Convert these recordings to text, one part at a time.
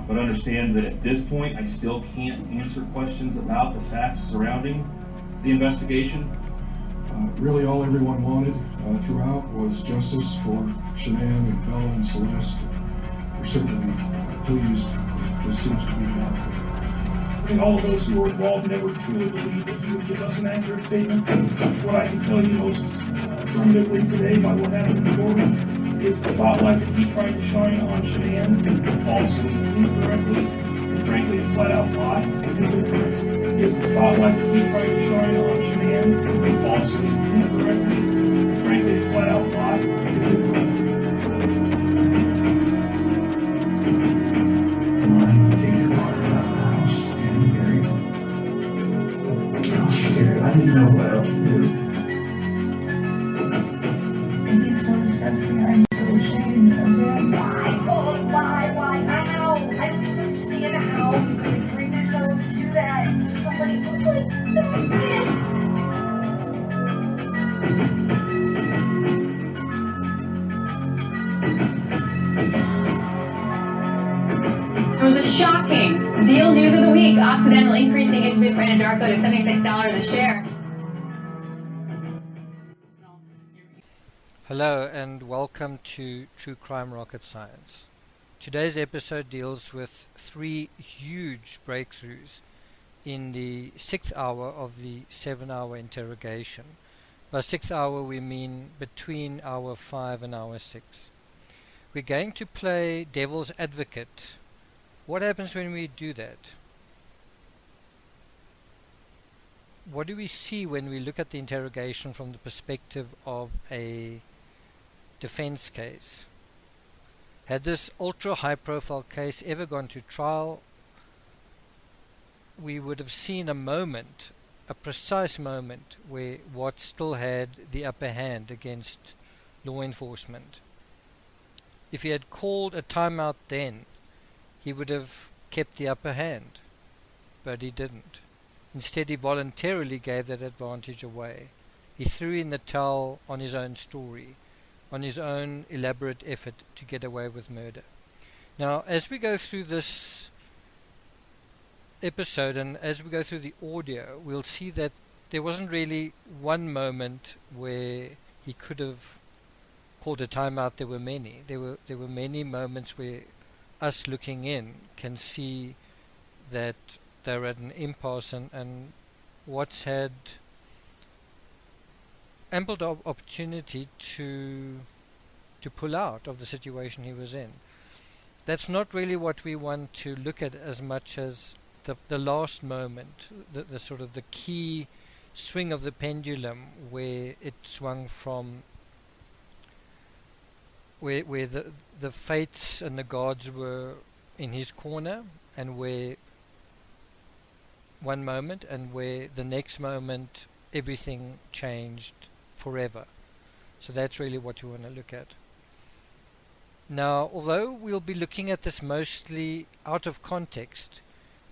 But understand that at this point, I still can't answer questions about the facts surrounding the investigation. Really all everyone wanted throughout was justice for Shanann and Bella and Celeste. We're certainly pleased this seems to be the outcome. I think all of those who were involved never truly believed that he would give us an accurate statement. What I can tell you most affirmatively today by what happened before is the spotlight that he tried to shine on Shanann falsely, incorrectly, and frankly a flat-out lie is the spotlight that he tried to shine on Shanann falsely, incorrectly, and frankly a flat-out lie is incorrect. I didn't know what else to do. And he's so disgusting. I'm so ashamed of him. Why? Oh, why? How? I don't even understand how you could bring yourself to do that. Somebody who's like that. It was a shocking deal news of the week. Occidental increasing its bid for Anadarko to $76 a share. Hello and welcome to True Crime Rocket Science. Today's episode deals with 3 huge breakthroughs in the 6th hour of the 7-hour interrogation. By 6th hour we mean between hour 5 and hour 6. We're going to play devil's advocate. What happens when we do that? What do we see when we look at the interrogation from the perspective of a defense case? Had this ultra high profile case ever gone to trial, we would have seen a moment, a precise moment, where Watts still had the upper hand against law enforcement. If he had called a timeout then, he would have kept the upper hand, but he didn't. Instead, he voluntarily gave that advantage away. He threw in the towel on his own story, on his own elaborate effort to get away with murder. Now, as we go through this episode and as we go through the audio, we'll see that there wasn't really one moment where he could have called a timeout. There were many. There were many moments where us looking in can see that they're at an impasse, and Watts had ample opportunity to pull out of the situation he was in. That's not really what we want to look at as much as the last moment, the sort of the key swing of the pendulum where it swung from where the fates and the gods were in his corner, and where one moment and where the next moment everything changed forever. So that's really what you want to look at. Now, although we'll be looking at this mostly out of context,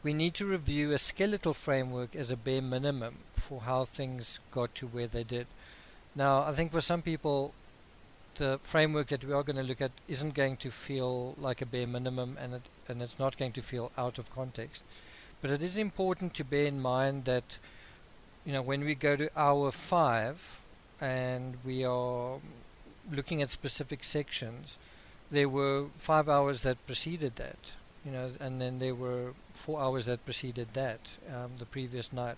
we need to review a skeletal framework as a bare minimum for how things got to where they did. Now, I think for some people, the framework that we are going to look at isn't going to feel like a bare minimum, and it's not going to feel out of context. But it is important to bear in mind that, when we go to hour 5 and we are looking at specific sections, there were 5 hours that preceded that, and then there were 4 hours that preceded that, the previous night.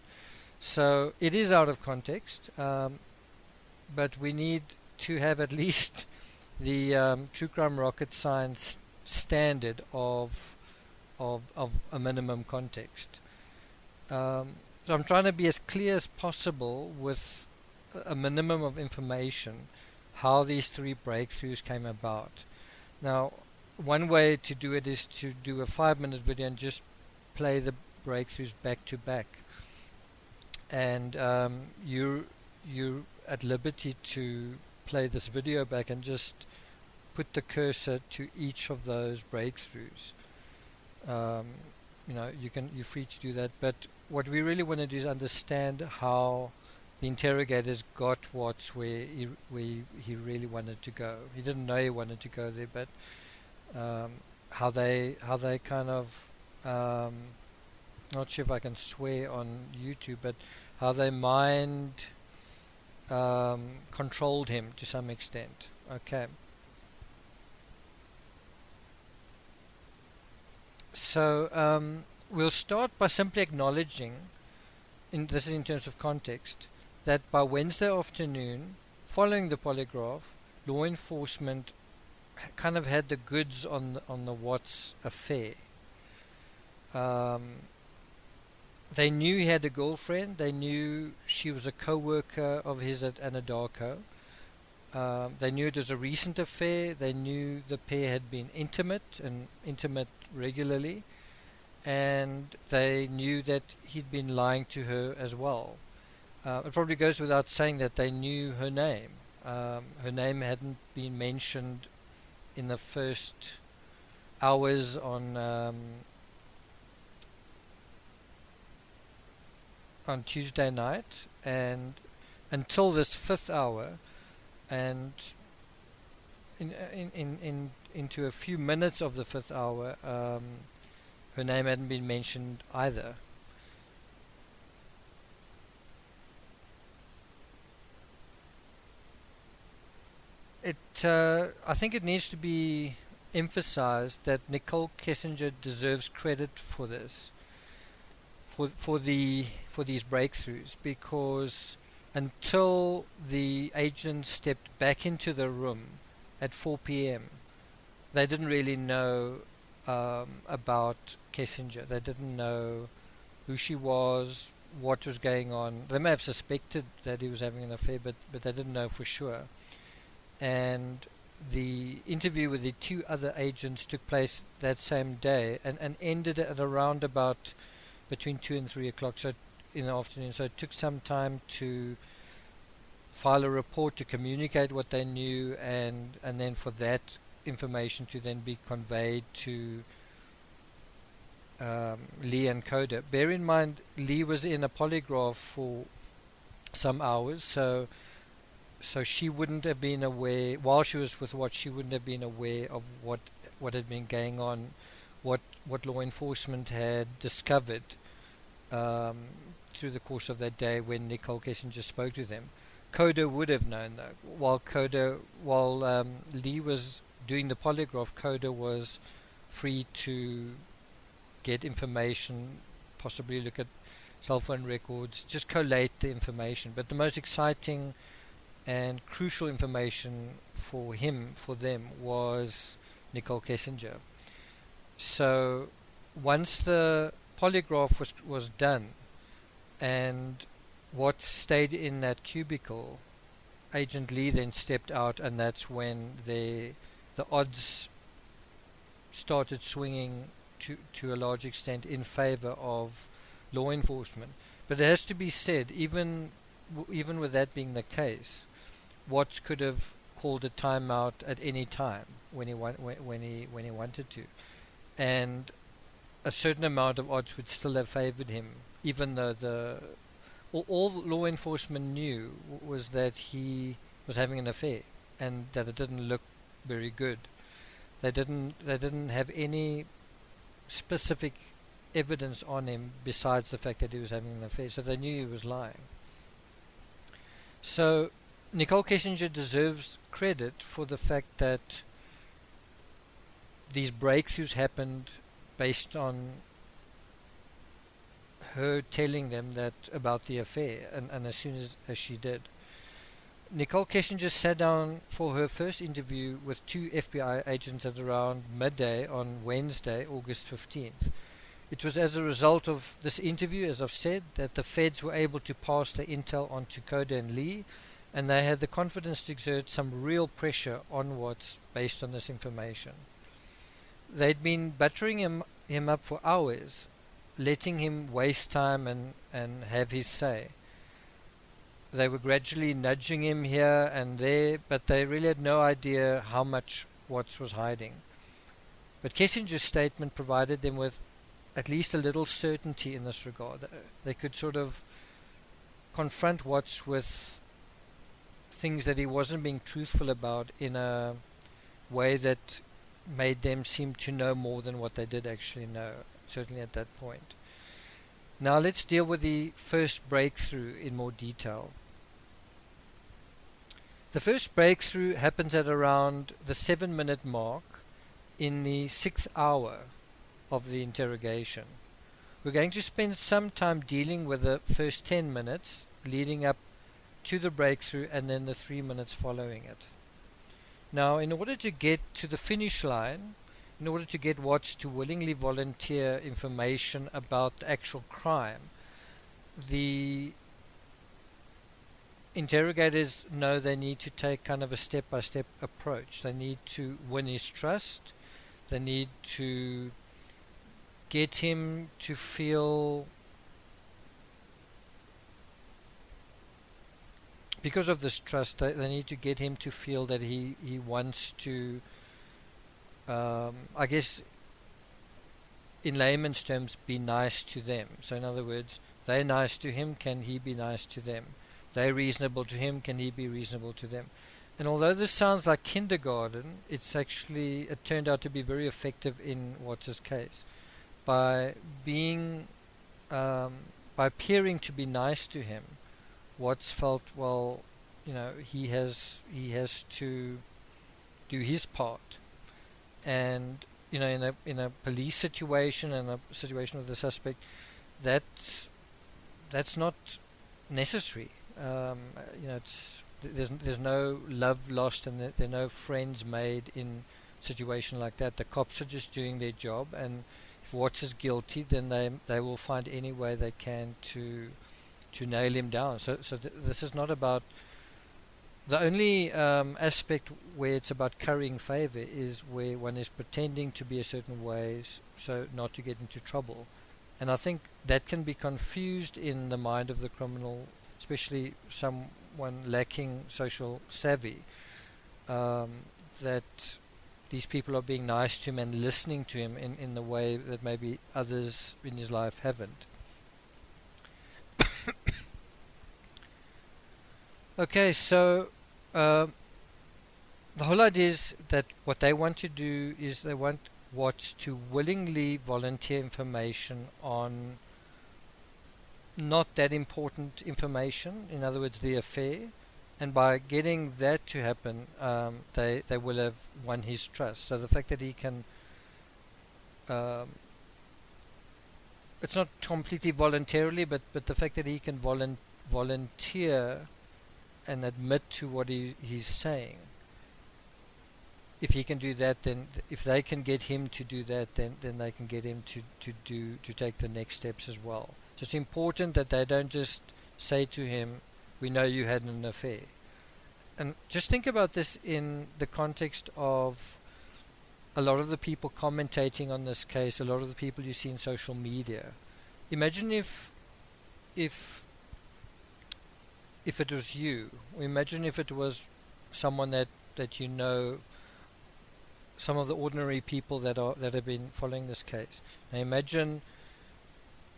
So it is out of context, but we need to have at least the True Crime Rocket Science standard of a minimum context. So I'm trying to be as clear as possible with a minimum of information how these 3 breakthroughs came about. Now, one way to do it is to do a 5-minute video and just play the breakthroughs back to back, and you're at liberty to play this video back and just put the cursor to each of those breakthroughs. You're free to do that, but what we really want to do is understand how the interrogators got Watts where he really wanted to go. He didn't know he wanted to go there, but how they kind of not sure if I can swear on YouTube, but how they mind controlled him to some extent. Okay. So we'll start by simply acknowledging, this is in terms of context, that by Wednesday afternoon, following the polygraph, law enforcement kind of had the goods on the Watts affair. They knew he had a girlfriend. They knew she was a co-worker of his at Anadarko. They knew it was a recent affair. They knew the pair had been intimate regularly, and they knew that he'd been lying to her as well. It probably goes without saying that they knew her name. Her name hadn't been mentioned in the first hours on Tuesday night, and until this fifth hour, and into a few minutes of the fifth hour, her name hadn't been mentioned either. I think it needs to be emphasized that Nicole Kissinger deserves credit for this, for these breakthroughs, because until the agents stepped back into the room at 4 p.m., they didn't really know about Kissinger. They didn't know who she was, what was going on. They may have suspected that he was having an affair, but they didn't know for sure. And the interview with the two other agents took place that same day and ended at around about between 2 and 3 o'clock in the afternoon. So it took some time to file a report, to communicate what they knew, and then for that information to then be conveyed to Lee and Coda. Bear in mind, Lee was in a polygraph for some hours, so she wouldn't have been aware, while she was with Watts, she wouldn't have been aware of what had been going on, what law enforcement had discovered through the course of that day when Nicole Kissinger spoke to them. Coda would have known though. While Lee was doing the polygraph, Coda was free to get information, possibly look at cell phone records, just collate the information. But the most exciting and crucial information for them, was Nicole Kissinger. So once the polygraph was done and Watts stayed in that cubicle, Agent Lee then stepped out, and that's when the odds started swinging to a large extent in favor of law enforcement. But it has to be said, even with that being the case, Watts could have called a timeout at any time when he wanted to, and a certain amount of odds would still have favored him, even though all law enforcement knew was that he was having an affair and that it didn't look very good. They didn't have any specific evidence on him besides the fact that he was having an affair, so they knew he was lying. So Nicole Kissinger deserves credit for the fact that these breakthroughs happened based on her telling them that about the affair, and as soon as she did. Nicole Kissinger sat down for her first interview with two FBI agents at around midday on Wednesday, August 15th. It was as a result of this interview, as I've said, that the feds were able to pass the intel on to Coda and Lee, and they had the confidence to exert some real pressure on Watts based on this information. They'd been buttering him up for hours, letting him waste time and have his say. They were gradually nudging him here and there, but they really had no idea how much Watts was hiding. But Kissinger's statement provided them with at least a little certainty in this regard. They could sort of confront Watts with things that he wasn't being truthful about in a way that made them seem to know more than what they did actually know, certainly at that point. Now let's deal with the first breakthrough in more detail. The first breakthrough happens at around the 7-minute mark in the 6th hour of the interrogation. We're going to spend some time dealing with the first 10 minutes leading up to the breakthrough and then the 3 minutes following it. Now, in order to get to the finish line, in order to get Watts to willingly volunteer information about the actual crime, the interrogators know they need to take kind of a step-by-step approach. They need to win his trust. They need to get him to feel, because of this trust, they need to get him to feel that he wants to, I guess, in layman's terms, be nice to them. So in other words, they're nice to him, can he be nice to them? They're reasonable to him, can he be reasonable to them? And although this sounds like kindergarten, it turned out to be very effective in Watts's case. By appearing to be nice to him, Watts felt, well, he has to do his part. And in a police situation and a situation with the suspect, that's not necessary. There's no love lost, and there are no friends made in a situation like that. The cops are just doing their job, and if Watts is guilty, then they will find any way they can to nail him down. So this is not about, the only aspect where it's about currying favor is where one is pretending to be a certain way so not to get into trouble. And I think that can be confused in the mind of the criminal, especially someone lacking social savvy, that these people are being nice to him and listening to him in the way that maybe others in his life haven't. Okay, so the whole idea is that what they want to do is they want Watts to willingly volunteer information on not that important information, in other words, the affair, and by getting that to happen, they will have won his trust. So the fact that he can, it's not completely voluntarily, but the fact that he can volunteer and admit to what he's saying. If he can do that, then if they can get him to do that, then they can get him to take the next steps as well. So it's important that they don't just say to him, "We know you had an affair." And just think about this in the context of a lot of the people commentating on this case, a lot of the people you see in social media. Imagine if it was you, or imagine if it was someone that you know, some of the ordinary people that have been following this case. Now imagine,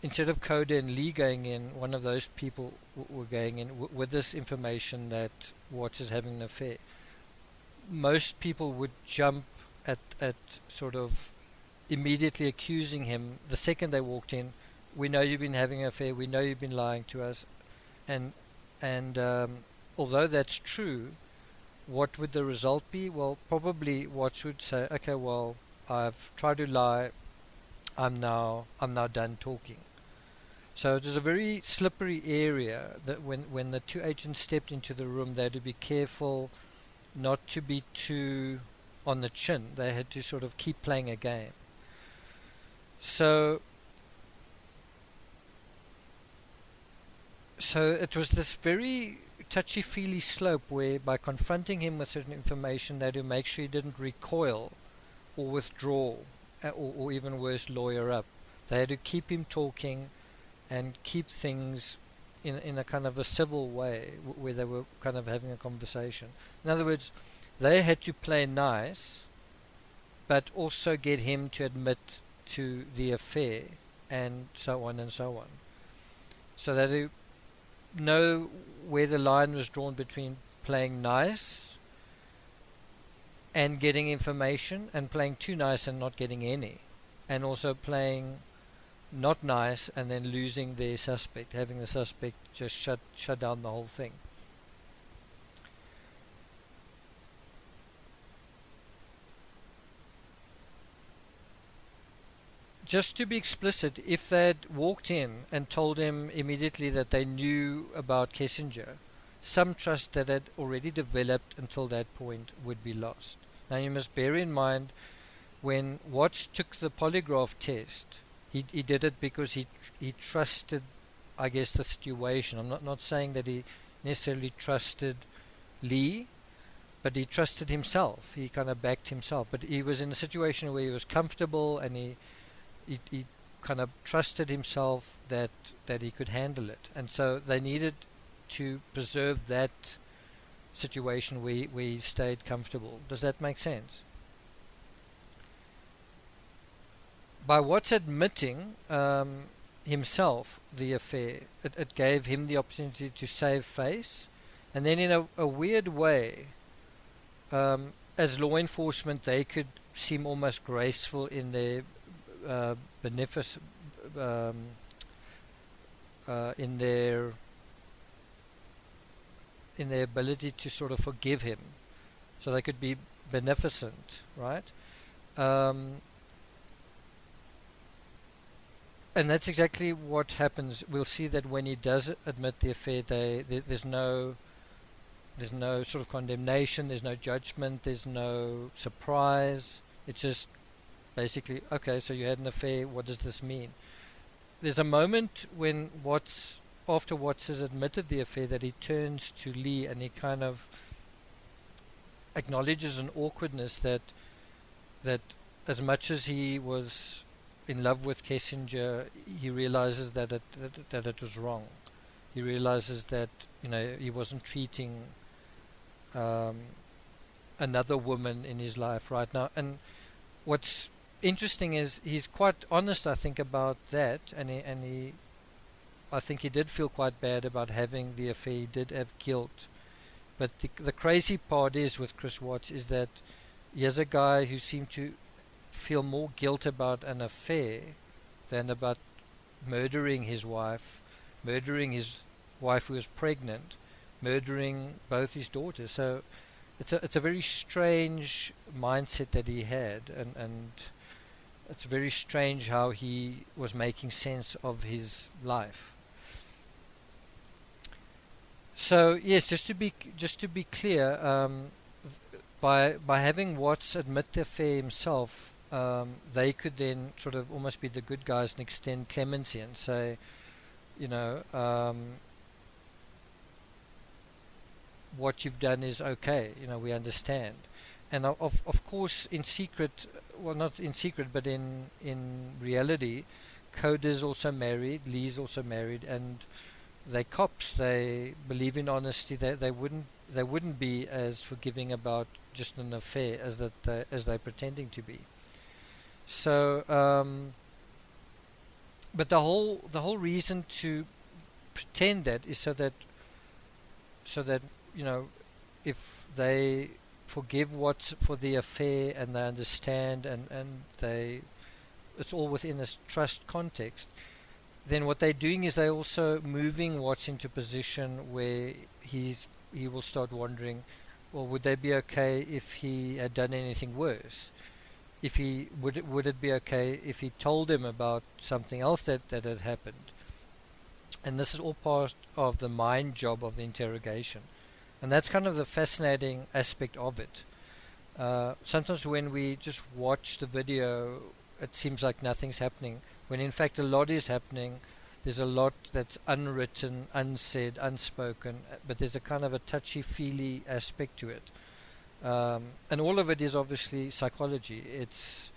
instead of Coda and Lee going in, one of those people were going in with this information that Watts is having an affair. Most people would jump at sort of immediately accusing him the second they walked in. "We know you've been having an affair, we know you've been lying to us." And although that's true, what would the result be? Well, probably Watts would say, "Okay, well, I've tried to lie, I'm now done talking." So it is a very slippery area that when the two agents stepped into the room, they had to be careful not to be too on the chin. They had to sort of keep playing a game. So it was this very touchy-feely slope where, by confronting him with certain information, they had to make sure he didn't recoil or withdraw, or even worse, lawyer up. They had to keep him talking and keep things in a kind of a civil way where they were kind of having a conversation. In other words, they had to play nice, but also get him to admit to the affair, and so on and so on. So that they know where the line was drawn between playing nice and getting information, and playing too nice and not getting any, and also playing not nice and then losing the suspect, having the suspect just shut down the whole thing. Just to be explicit, if they'd walked in and told him immediately that they knew about Kissinger, some trust that had already developed until that point would be lost. Now you must bear in mind, when Watts took the polygraph test, he did it because he trusted, I guess, the situation. I'm not saying that he necessarily trusted Lee, but he trusted himself. He kind of backed himself. But he was in a situation where he was comfortable, and he kind of trusted himself that he could handle it. And so they needed to preserve that situation where he stayed comfortable. Does that make sense? By Watts admitting himself the affair, it gave him the opportunity to save face, and then in a weird way, as law enforcement, they could seem almost graceful in their beneficence, in their ability to sort of forgive him, so they could be beneficent, right? And that's exactly what happens. We'll see that when he does admit the affair, there's no sort of condemnation, there's no judgment, there's no surprise. It's just basically, okay, so you had an affair, what does this mean? There's a moment when after Watts has admitted the affair, that he turns to Lee and he kind of acknowledges an awkwardness that as much as he was in love with Kissinger, he realizes that it was wrong. He realizes that he wasn't treating another woman in his life right now. And what's interesting is he's quite honest, I think, about that, and I think he did feel quite bad about having the affair. He did have guilt, but the crazy part is with Chris Watts is that here's a guy who seemed to feel more guilt about an affair than about murdering his wife who was pregnant, murdering both his daughters. So it's a very strange mindset that he had, and it's very strange how he was making sense of his life. So yes, just to be clear, by having Watts admit the affair himself, they could then sort of almost be the good guys and extend clemency and say, what you've done is okay, we understand. And of course, in secret, well, not in secret, but in reality, Coda's also married, Lee's also married, and they're cops. They believe in honesty. They wouldn't be as forgiving about just an affair as they're pretending to be. So, but the whole reason to pretend that is so that if they forgive Watts for the affair and they understand and it's all within this trust context, then what they're doing is they're also moving Watts into a position where he will start wondering, well, would they be okay if he had done anything worse? If he would it be okay if he told them about something else that had happened? And this is all part of the mind job of the interrogation, and that's kind of the fascinating aspect of it. Sometimes when we just watch the video, it seems like nothing's happening, when in fact a lot is happening. There's a lot that's unwritten, unsaid, unspoken, but there's a kind of a touchy-feely aspect to it. And all of it is obviously psychology. It's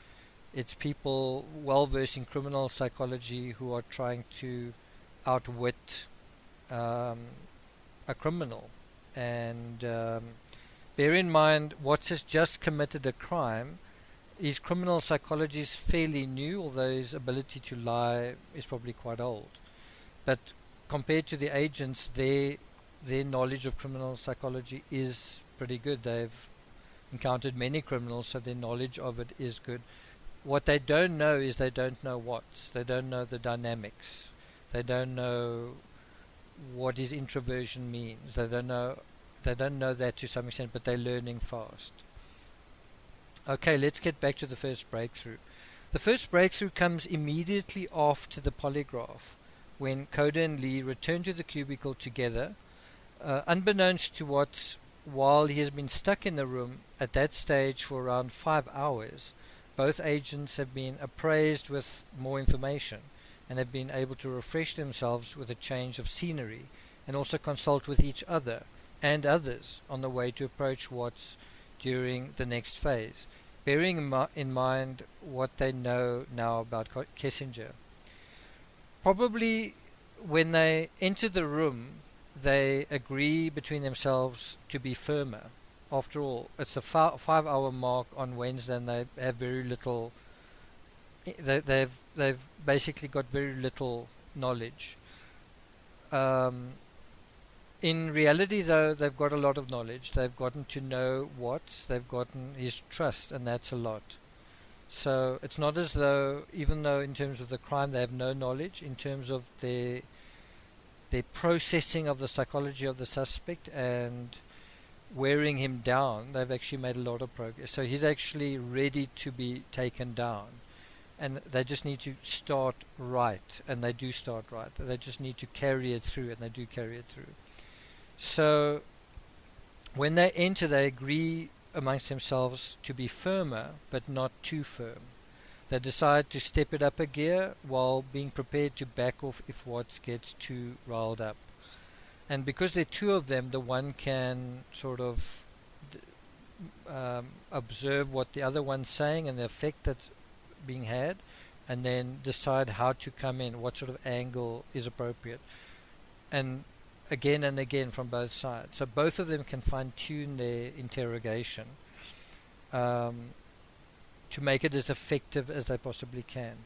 people well versed in criminal psychology who are trying to outwit a criminal. And bear in mind, Watts has just committed a crime. His criminal psychology is fairly new, although his ability to lie is probably quite old. But compared to the agents, their knowledge of criminal psychology is pretty good. They've encountered many criminals, so their knowledge of it is good. What they don't know is they don't know they don't know the dynamics. They don't know what his introversion means. They don't know that to some extent, but they're learning fast. Okay, let's get back to the first breakthrough. The first breakthrough comes immediately after the polygraph, when Coda and Lee return to the cubicle together, unbeknownst to Watts. While he has been stuck in the room at that stage for around 5 hours, both agents have been appraised with more information and have been able to refresh themselves with a change of scenery, and also consult with each other and others on the way to approach Watts during the next phase, bearing in mind what they know now about Kissinger. Probably when they enter the room, they agree between themselves to be firmer. After all, it's the 5-hour mark on Wednesday, and they have very little. They've basically got very little knowledge. In reality, though, they've got a lot of knowledge. They've gotten to know Watts. They've gotten his trust, and that's a lot. So it's not as though, even though in terms of the crime they have no knowledge, in terms of their processing of the psychology of the suspect and wearing him down, they've actually made a lot of progress. So he's actually ready to be taken down, and they just need to start right, and they do start right. They just need to carry it through, and they do carry it through. So when they enter, they agree amongst themselves to be firmer, but not too firm. They decide to step it up a gear while being prepared to back off if Watts gets too riled up. And because there are two of them, the one can sort of observe what the other one's saying and the effect that's being had, and then decide how to come in, what sort of angle is appropriate. And again from both sides. So both of them can fine-tune their interrogation to make it as effective as they possibly can.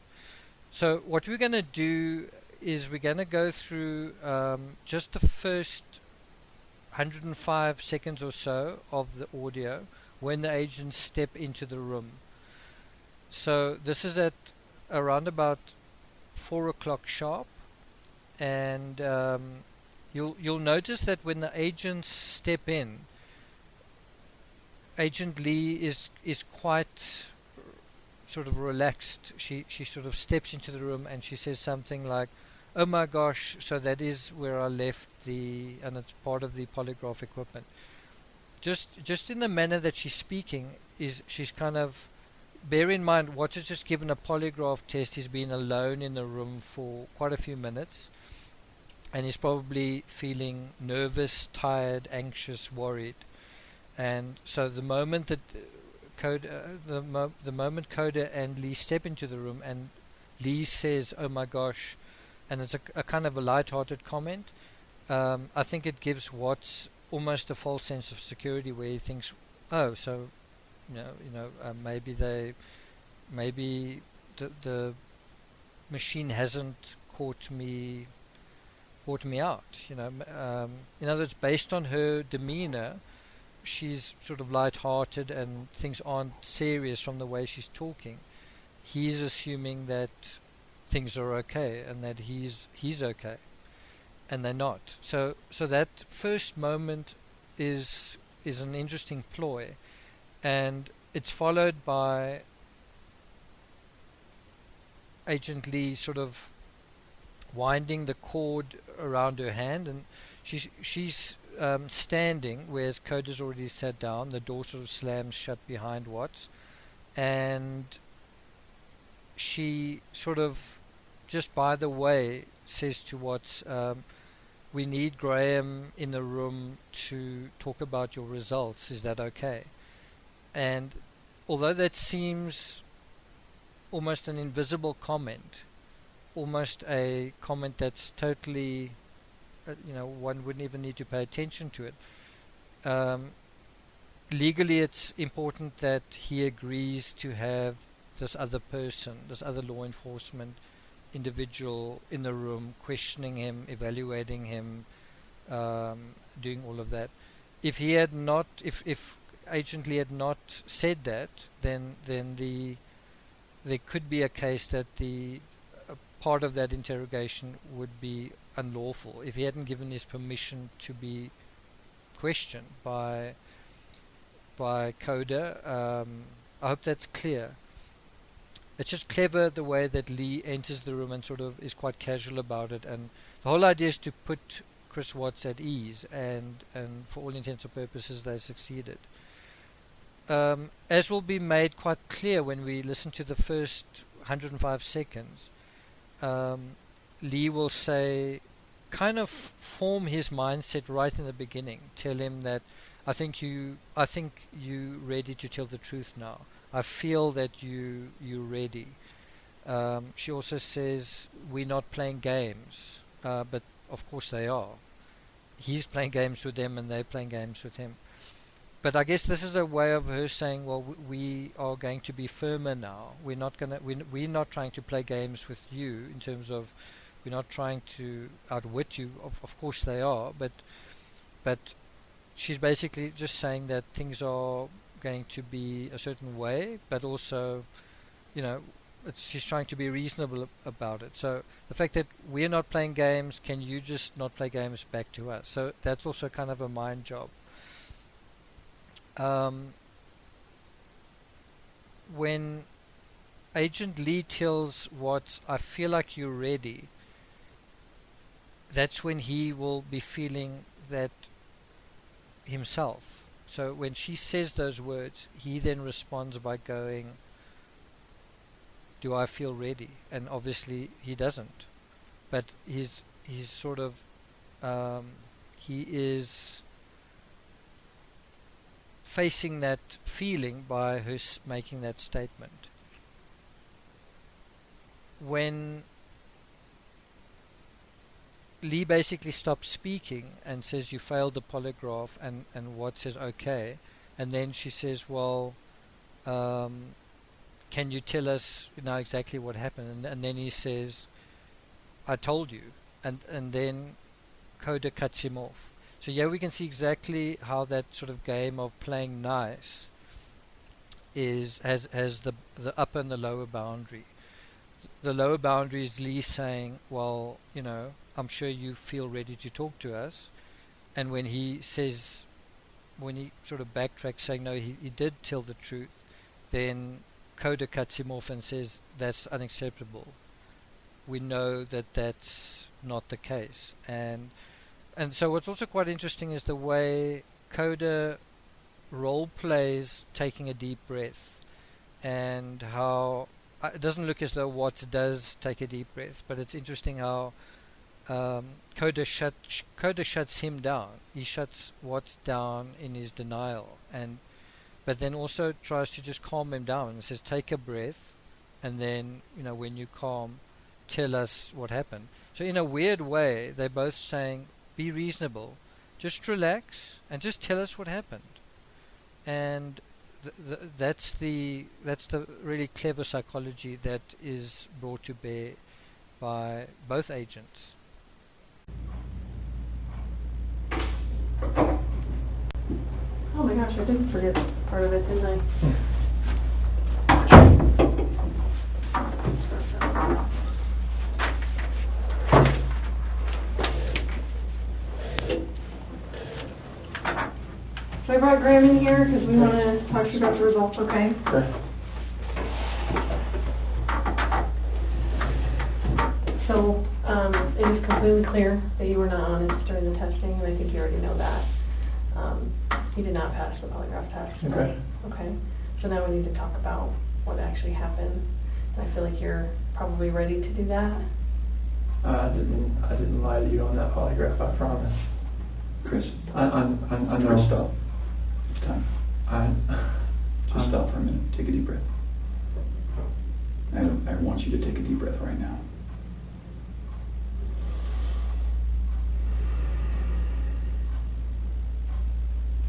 So what we're going to do is we're going to go through just the first 105 seconds or so of the audio when the agents step into the room. So this is at around about 4 o'clock sharp, and you'll notice that when the agents step in, Agent Lee is quite sort of relaxed. She sort of steps into the room and she says something like, "Oh my gosh, so that is where I left and it's part of the polygraph equipment." Just in the manner that she's speaking, she's kind of, bear in mind, Watts has just given a polygraph test. He's been alone in the room for quite a few minutes, and he's probably feeling nervous, tired, anxious, worried. And so the moment that the moment Coda and Lee step into the room and Lee says, "Oh my gosh," and it's a kind of a light-hearted comment, I think it gives Watts almost a false sense of security, where he thinks, "Oh, so maybe the machine hasn't caught me out." In other words, based on her demeanor, she's sort of light-hearted and things aren't serious from the way she's talking. He's assuming that things are okay and that he's okay, and they're not. So that first moment is an interesting ploy, and it's followed by Agent Lee sort of winding the cord around her hand, and she's standing, whereas Coda's already sat down. The door sort of slams shut behind Watts, and she sort of, just by the way, says to Watts, "We need Graham in the room to talk about your results. Is that okay?" And although that seems almost an invisible comment, almost a comment that's totally, one wouldn't even need to pay attention to it. Legally, it's important that he agrees to have this other person, this other law enforcement individual in the room, questioning him, evaluating him, doing all of that. If he had not, if Agent Lee had not said that, then there could be a case that the part of that interrogation would be unlawful if he hadn't given his permission to be questioned by Coda. I hope that's clear. It's just clever the way that Lee enters the room and sort of is quite casual about it, and the whole idea is to put Chris Watts at ease, and for all intents and purposes they succeeded. As will be made quite clear when we listen to the first 105 seconds, Lee will say, kind of form his mindset right in the beginning. Tell him that I think you ready to tell the truth now. I feel that you're ready. She also says we're not playing games, but of course they are. He's playing games with them and they're playing games with him. But I guess this is a way of her saying, well, we are going to be firmer now. We're not trying to play games with you in terms of we're not trying to outwit you. Of course they are, but she's basically just saying that things are going to be a certain way, but also, she's trying to be reasonable about it. So the fact that we're not playing games, can you just not play games back to us? So that's also kind of a mind job. When Agent Lee tells Watts, I feel like you're ready, that's when he will be feeling that himself. So when she says those words, he then responds by going, do I feel ready? And obviously he doesn't. But he's sort of, he is facing that feeling by her making that statement. When Lee basically stops speaking and says you failed the polygraph, and Watts says okay, and then she says, well, can you tell us now exactly what happened? And then he says, I told you, and then Coda cuts him off. So we can see exactly how that sort of game of playing nice has the upper and the lower boundary. The lower boundary is Lee saying, well, I'm sure you feel ready to talk to us. And when he sort of backtracks saying, no, he did tell the truth, then Coda cuts him off and says, that's unacceptable. We know that that's not the case. And so what's also quite interesting is the way Coda role plays taking a deep breath, and how it doesn't look as though Watts does take a deep breath, but it's interesting how Coda shuts him down. He shuts Watts down in his denial, but then also tries to just calm him down and says, take a breath, and then when you calm, tell us what happened. So in a weird way, they're both saying, be reasonable, just relax and just tell us what happened. And that's the really clever psychology that is brought to bear by both agents. Oh my gosh, I did forget part of it, didn't I? So I brought Graham in here because we want to talk to you about the results, okay? Sure. So it is completely clear that you were not honest during the testing, and I think you already know that. You did not pass the polygraph test. Okay. Okay. So now we need to talk about what actually happened. And I feel like you're probably ready to do that. I didn't lie to you on that polygraph, I promise. Chris, I know. Chris, stop. It's time. Just stop for a minute. Take a deep breath. I want you to take a deep breath right now.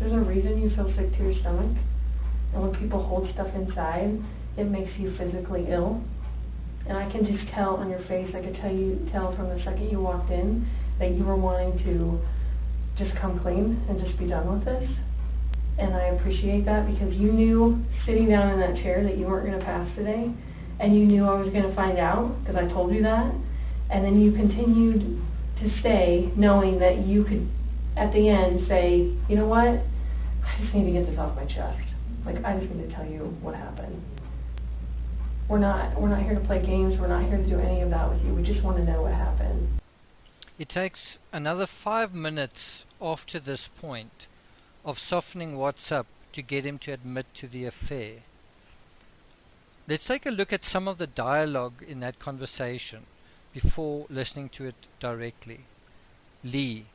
There's a reason you feel sick to your stomach. And when people hold stuff inside, it makes you physically ill. And I can just tell on your face, I could tell from the second you walked in that you were wanting to just come clean and just be done with this. And I appreciate that because you knew sitting down in that chair that you weren't going to pass today, and you knew I was going to find out because I told you that, and then you continued to stay knowing that you could at the end say, you know what, I just need to get this off my chest. Like, I just need to tell you what happened. We're not here to play games. We're not here to do any of that with you. We just want to know what happened. It takes another 5 minutes after this point of softening what's up to get him to admit to the affair. Let's take a look at some of the dialogue in that conversation before listening to it directly. Lee: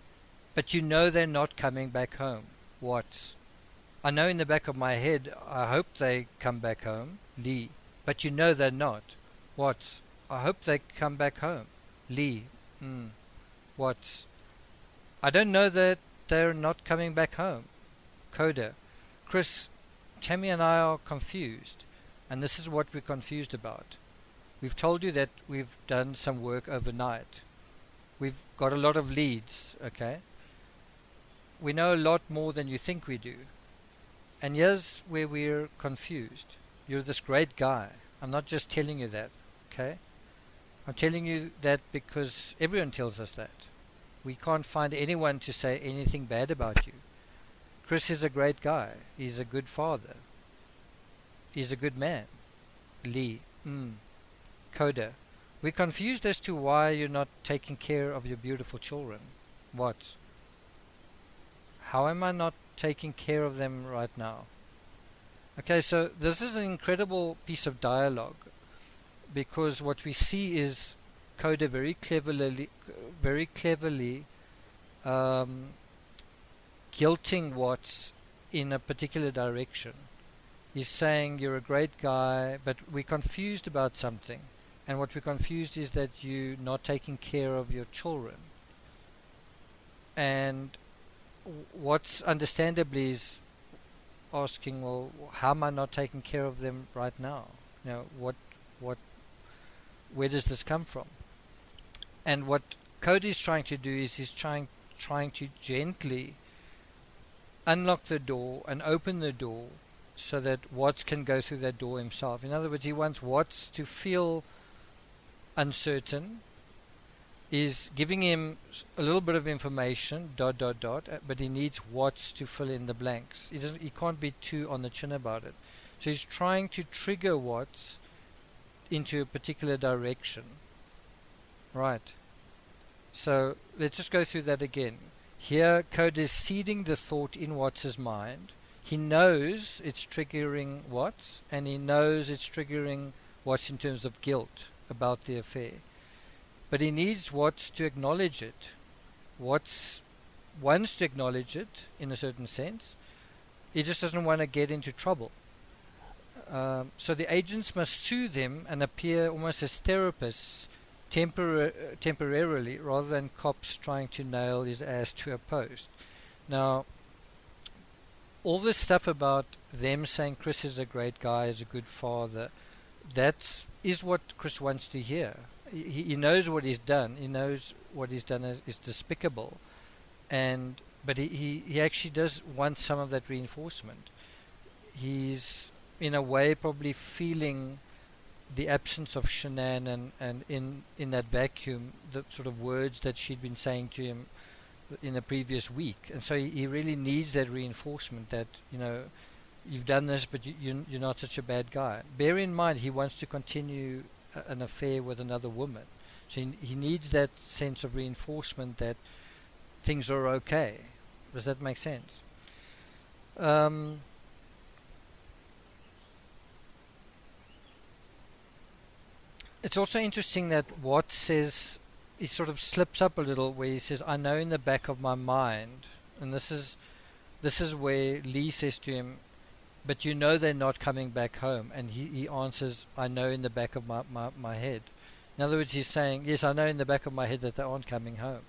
but you know they're not coming back home. Watts: I know in the back of my head, I hope they come back home. Lee: but you know they're not. Watts: I hope they come back home. Lee: Watts: I don't know that they're not coming back home. Coda: Chris, Tammy and I are confused, and this is what we're confused about. We've told you that we've done some work overnight. We've got a lot of leads, okay? We know a lot more than you think we do. And here's where we're confused. You're this great guy. I'm not just telling you that, okay? I'm telling you that because everyone tells us that. We can't find anyone to say anything bad about you. Chris is a great guy. He's a good father. He's a good man. Lee: Coda: we're confused as to why you're not taking care of your beautiful children. What? How am I not taking care of them right now? Okay, so this is an incredible piece of dialogue because what we see is Coda very cleverly guilting Watts in a particular direction. He's saying, you're a great guy, but we're confused about something. And what we're confused is that you're not taking care of your children. And Watts understandably is asking, well, how am I not taking care of them right now? You know, where does this come from? And what Cody's trying to do is he's trying to gently unlock the door and open the door so that Watts can go through that door himself. In other words, he wants Watts to feel uncertain, is giving him a little bit of information, but he needs Watts to fill in the blanks. He can't be too on the chin about it. So he's trying to trigger Watts into a particular direction. Right. So let's just go through that again. Here, Code is seeding the thought in Watts' mind. He knows it's triggering Watts, and he knows it's triggering Watts in terms of guilt about the affair. But he needs Watts to acknowledge it. Watts wants to acknowledge it in a certain sense. He just doesn't want to get into trouble. So the agents must soothe him and appear almost as therapists temporarily rather than cops trying to nail his ass to a post. Now, all this stuff about them saying Chris is a great guy, is a good father, that is what Chris wants to hear. He knows what he's done. He knows what he's done is despicable, but he actually does want some of that reinforcement. He's in a way probably feeling the absence of Shanann and in that vacuum the sort of words that she'd been saying to him in the previous week, and so he really needs that reinforcement that, you know, you've done this, but you're not such a bad guy. Bear in mind, he wants to continue an affair with another woman, so he needs that sense of reinforcement that things are okay. Does that make sense? It's also interesting that Watts says, he sort of slips up a little where he says, I know in the back of my mind, and this is where Lee says to him, but you know they're not coming back home, and he answers, I know in the back of my head. In other words, he's saying, yes, I know in the back of my head that they aren't coming home.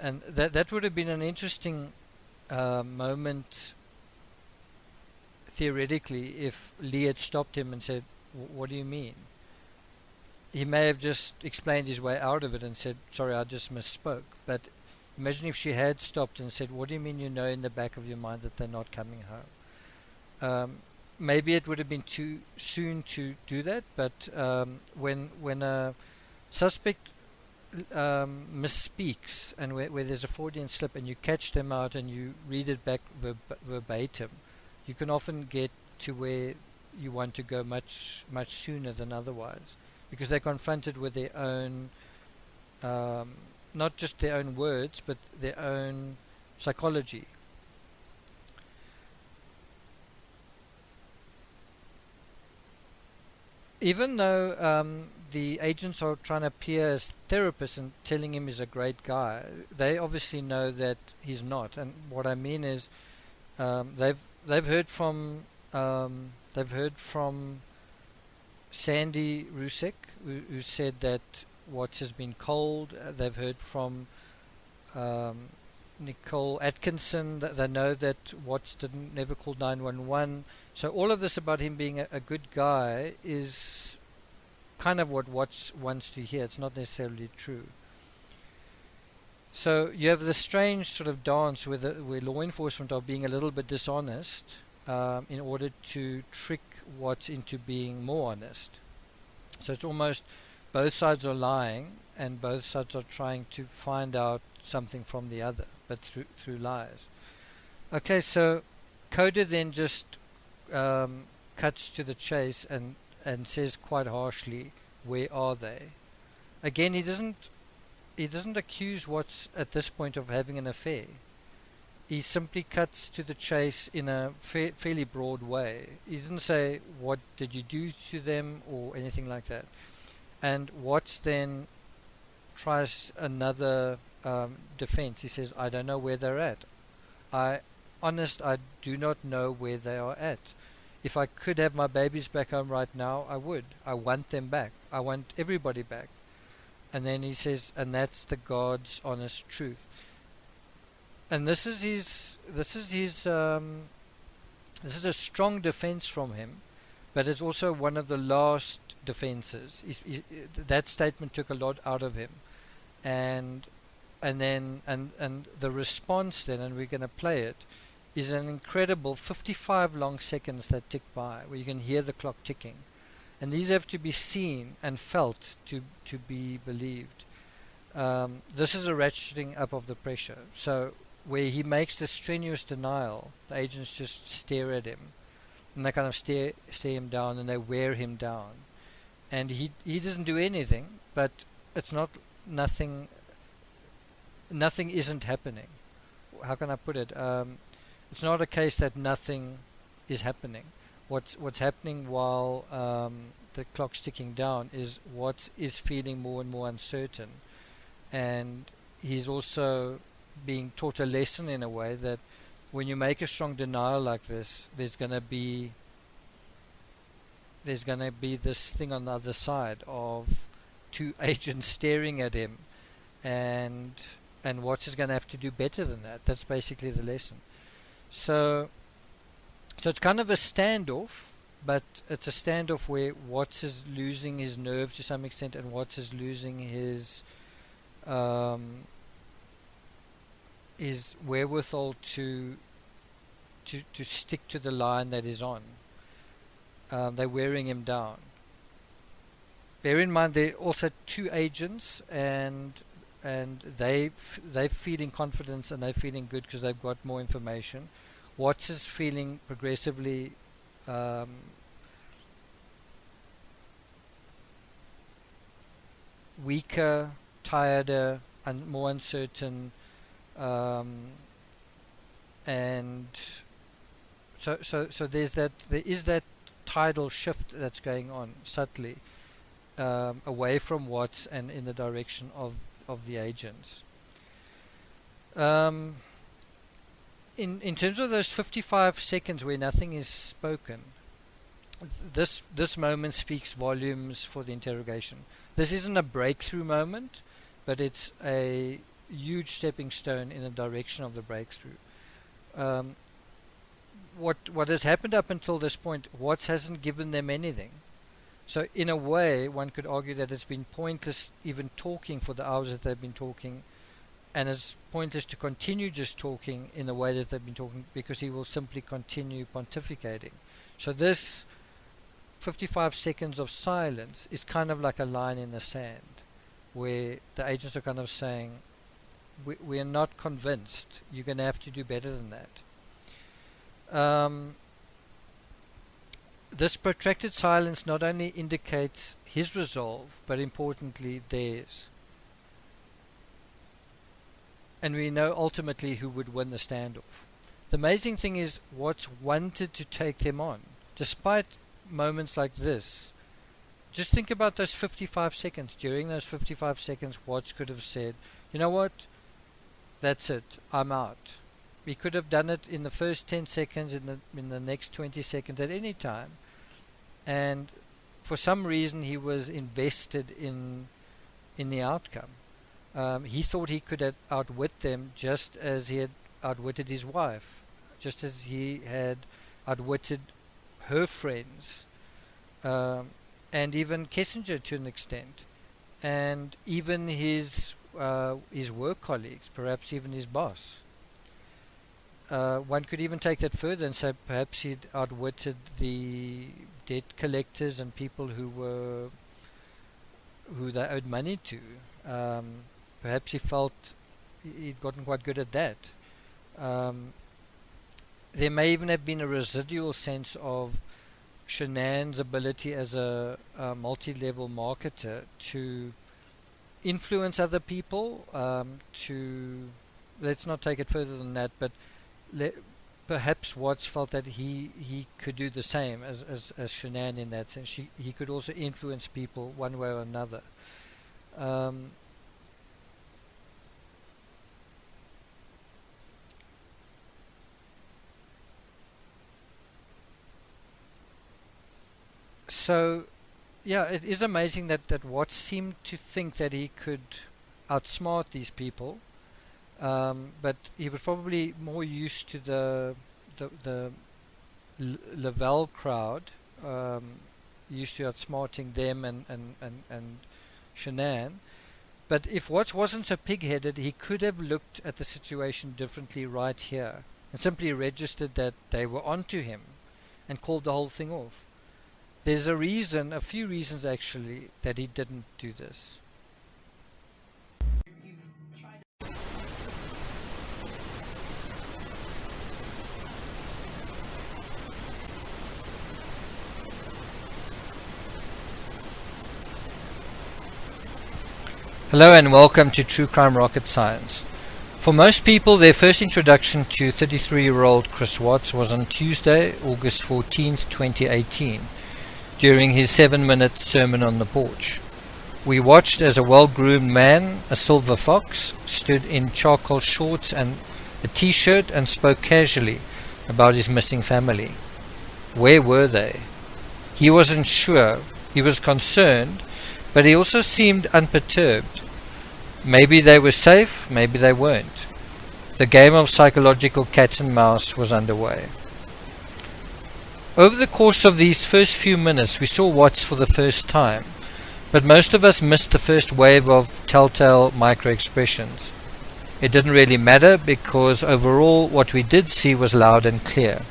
And that would have been an interesting moment theoretically if Lee had stopped him and said, what do you mean? He may have just explained his way out of it and said, sorry, I just misspoke. But Imagine if she had stopped and said, what do you mean you know in the back of your mind that they're not coming home? Maybe it would have been too soon to do that, but when a suspect misspeaks and where there's a Freudian slip and you catch them out and you read it back verbatim, you can often get to where you want to go much sooner than otherwise, because they're confronted with their own not just their own words but their own psychology. Even though the agents are trying to appear as therapists and telling him he's a great guy, they obviously know that he's not. And what I mean is, they've heard from Sandy Rusek, who said that Watts has been cold. They've heard from Nicole Atkinson. They know that Watts never called 911. So all of this about him being a good guy is kind of what Watts wants to hear. It's not necessarily true. So you have this strange sort of dance where law enforcement are being a little bit dishonest in order to trick Watts into being more honest. So it's almost both sides are lying and both sides are trying to find out something from the other, but through lies. Okay, so Coda then just cuts to the chase and says quite harshly, where are they? Again, he doesn't accuse Watts at this point of having an affair. He simply cuts to the chase in a fairly broad way. He didn't say, what did you do to them, or anything like that. And Watts then tries another defense. He says, I don't know where they're at. I do not know where they are at. If I could have my babies back home right now, I would. I want them back. I want everybody back. And then he says, and that's the God's honest truth. And this is a strong defense from him, but it's also one of the last defenses. That statement took a lot out of him, and the response then, and we're going to play it, is an incredible 55 long seconds that tick by, where you can hear the clock ticking, and these have to be seen and felt to be believed. This is a ratcheting up of the pressure. So where he makes this strenuous denial, the agents just stare at him, and they kind of stare him down, and they wear him down, and he doesn't do anything, but it's not nothing isn't happening. How can I put it? It's not a case that nothing is happening. What's happening while the clock's ticking down is Watts is feeling more and more uncertain, and he's also being taught a lesson in a way that when you make a strong denial like this, there's going to be this thing on the other side of two agents staring at him, and Watts is going to have to do better than that. That's basically the lesson. So it's kind of a standoff, but it's a standoff where Watts is losing his nerve to some extent, and Watts is losing his wherewithal to stick to the line that is on. They're wearing him down. Bear in mind, there are also two agents, and they're feeling confidence, and they're feeling good because they've got more information. Watts is feeling progressively weaker, tireder, and more uncertain, and so there is that tidal shift that's going on subtly away from Watts and in the direction of the agents. In terms of those 55 seconds where nothing is spoken, this moment speaks volumes for the interrogation. This isn't a breakthrough moment, but it's a huge stepping stone in the direction of the breakthrough. What has happened up until this point, Watts hasn't given them anything. So in a way, one could argue that it's been pointless even talking for the hours that they've been talking and it's pointless to continue just talking in the way that they've been talking, because he will simply continue pontificating. So this 55 seconds of silence is kind of like a line in the sand, where the agents are kind of saying, we are not convinced, you're going to have to do better than that. This protracted silence not only indicates his resolve, but importantly theirs. And we know ultimately who would win the standoff. The amazing thing is Watts wanted to take them on, despite moments like this. Just think about those 55 seconds. During those 55 seconds, Watts could have said, you know what, that's it, I'm out. He could have done it in the first 10 seconds, in the next 20 seconds, at any time. And for some reason he was invested in the outcome. He thought he could outwit them, just as he had outwitted his wife, just as he had outwitted her friends, and even Kissinger to an extent, and even his work colleagues, perhaps even his boss. One could even take that further and say perhaps he'd outwitted the debt collectors and people who they owed money to. Perhaps he felt he'd gotten quite good at that. There may even have been a residual sense of Shanann's ability as a multi-level marketer to influence other people, let's not take it further than that, but perhaps Watts felt that he could do the same as Shanann in that sense. He could also influence people one way or another. So, yeah, it is amazing that Watts seemed to think that he could outsmart these people, but he was probably more used to the Lavelle crowd, used to outsmarting them and Shanann. But if Watts wasn't so pig-headed, he could have looked at the situation differently right here and simply registered that they were onto him and called the whole thing off. There's a few reasons actually, that he didn't do this. Hello and welcome to True Crime Rocket Science. For most people, their first introduction to 33-year-old Chris Watts was on Tuesday, August 14th, 2018. During his 7-minute sermon on the porch. We watched as a well-groomed man, a silver fox, stood in charcoal shorts and a t-shirt and spoke casually about his missing family. Where were they? He wasn't sure. He was concerned, but he also seemed unperturbed. Maybe they were safe, maybe they weren't. The game of psychological cat and mouse was underway. Over the course of these first few minutes, we saw Watts for the first time, but most of us missed the first wave of telltale micro-expressions. It didn't really matter, because overall what we did see was loud and clear.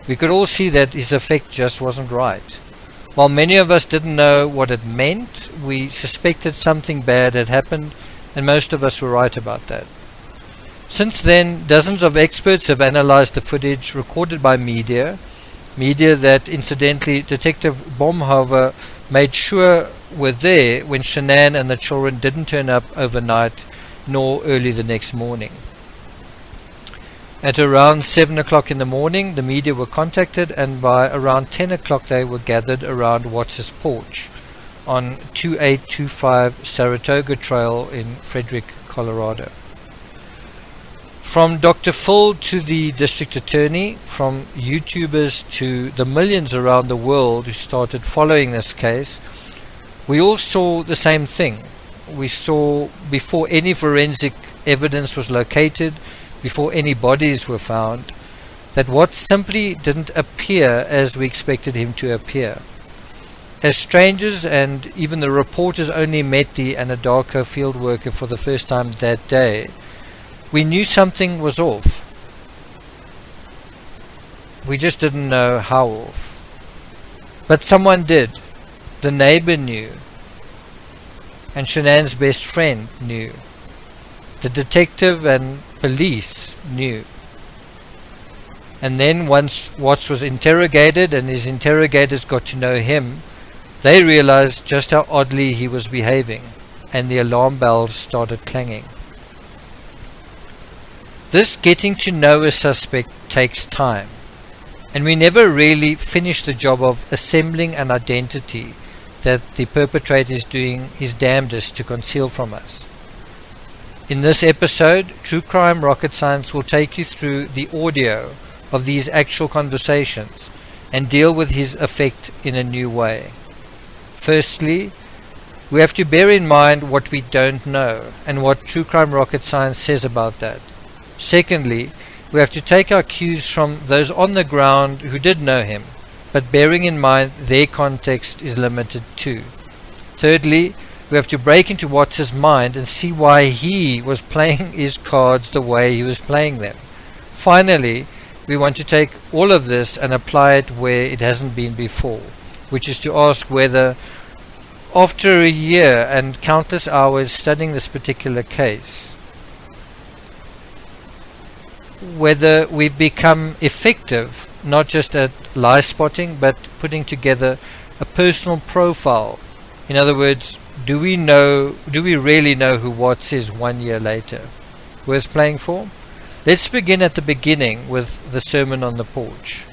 We could all see that his effect just wasn't right. While many of us didn't know what it meant, we suspected something bad had happened, and most of us were right about that. Since then, dozens of experts have analyzed the footage recorded by media that, incidentally, Detective Baumhover made sure were there when Shanann and the children didn't turn up overnight nor early the next morning. At around 7 o'clock in the morning, the media were contacted, and by around 10 o'clock they were gathered around Watts' porch on 2825 Saratoga Trail in Frederick, Colorado. From Dr. Phil to the district attorney, from YouTubers to the millions around the world who started following this case, we all saw the same thing. We saw, before any forensic evidence was located, before any bodies were found, that Watts simply didn't appear as we expected him to appear. As strangers and even the reporters only met the Anadarko field worker for the first time that day, We knew something was off. We just didn't know how off. But someone did. The neighbor knew. And Shanann's best friend knew. The detective and police knew. And then once Watts was interrogated and his interrogators got to know him, they realized just how oddly he was behaving, and the alarm bells started clanging. This getting to know a suspect takes time, and we never really finish the job of assembling an identity that the perpetrator is doing his damnedest to conceal from us. In this episode, True Crime Rocket Science will take you through the audio of these actual conversations and deal with his effect in a new way. Firstly, we have to bear in mind what we don't know and what True Crime Rocket Science says about that. Secondly, we have to take our cues from those on the ground who did know him, but bearing in mind their context is limited too. Thirdly, we have to break into Watts' mind and see why he was playing his cards the way he was playing them. Finally, we want to take all of this and apply it where it hasn't been before, which is to ask whether, after a year and countless hours studying this particular case, whether we've become effective not just at lie spotting but putting together a personal profile. In other words, do we really know who Watts is 1 year later? Worth playing for? Let's begin at the beginning with the sermon on the porch.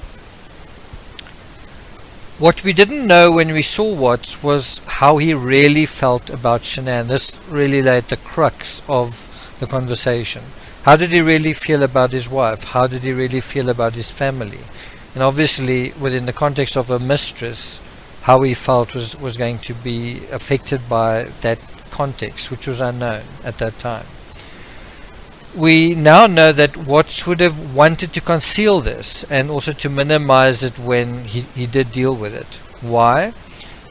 What we didn't know when we saw Watts was how he really felt about Shanann. This really lay at the crux of the conversation. How did he really feel about his wife? How did he really feel about his family? And obviously, within the context of a mistress, how he felt was going to be affected by that context, which was unknown at that time. We now know that Watts would have wanted to conceal this and also to minimize it when he did deal with it. Why?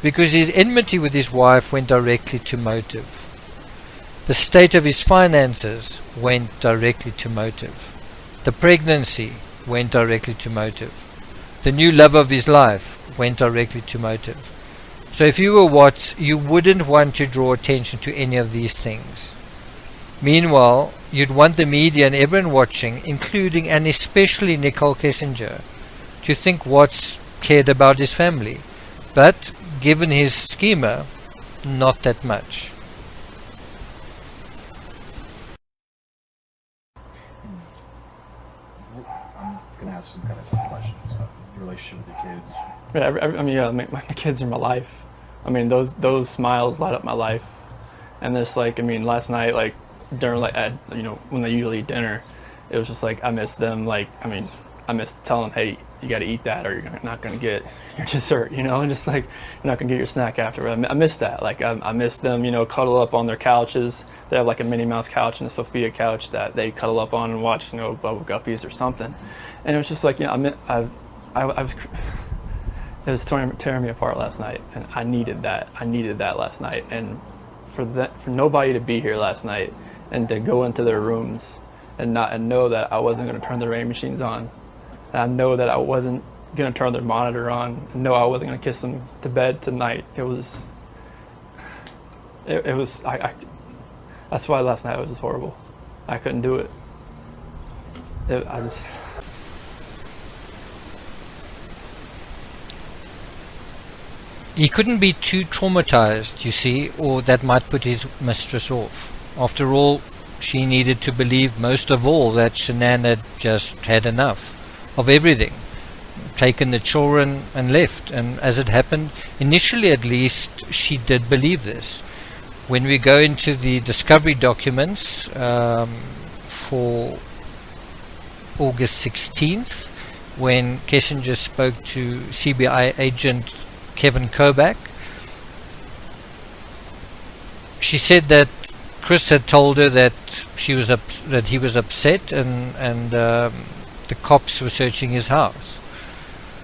Because his enmity with his wife went directly to motive. The state of his finances went directly to motive. The pregnancy went directly to motive. The new love of his life went directly to motive. So if you were Watts, you wouldn't want to draw attention to any of these things. Meanwhile, you'd want the media and everyone watching, including and especially Nicole Kissinger, to think Watts cared about his family. But, given his schema, not that much. I'm going to ask some kind of tough questions about your relationship with your kids. Yeah, my kids are my life. I mean, those smiles light up my life. And this, like, I mean, last night, like, during, like, when they usually eat dinner, it was just like, I miss them. Like, I mean, I miss telling them, hey, you got to eat that or you're not going to get your dessert, and just like, you're not going to get your snack after. I miss that. Like, I miss them, cuddle up on their couches. They have like a Minnie Mouse couch and a Sophia couch that they cuddle up on and watch, Bubble Guppies or something. And it was just like, it was tearing me apart last night, and I needed that. I needed that last night, and for nobody to be here last night and to go into their rooms and know that I wasn't going to turn the rain machines on, and I know that I wasn't going to turn their monitor on, and know I wasn't going to kiss them to bed tonight. It was that's why last night was just horrible. I couldn't do it. He couldn't be too traumatized, you see, or that might put his mistress off. After all, she needed to believe most of all that Shanann had just had enough of everything, taken the children and left. And as it happened, initially at least, she did believe this. When we go into the discovery documents for August 16th, when Kissinger spoke to CBI agent Kevin Kobach, she said that Chris had told her that he was upset and the cops were searching his house.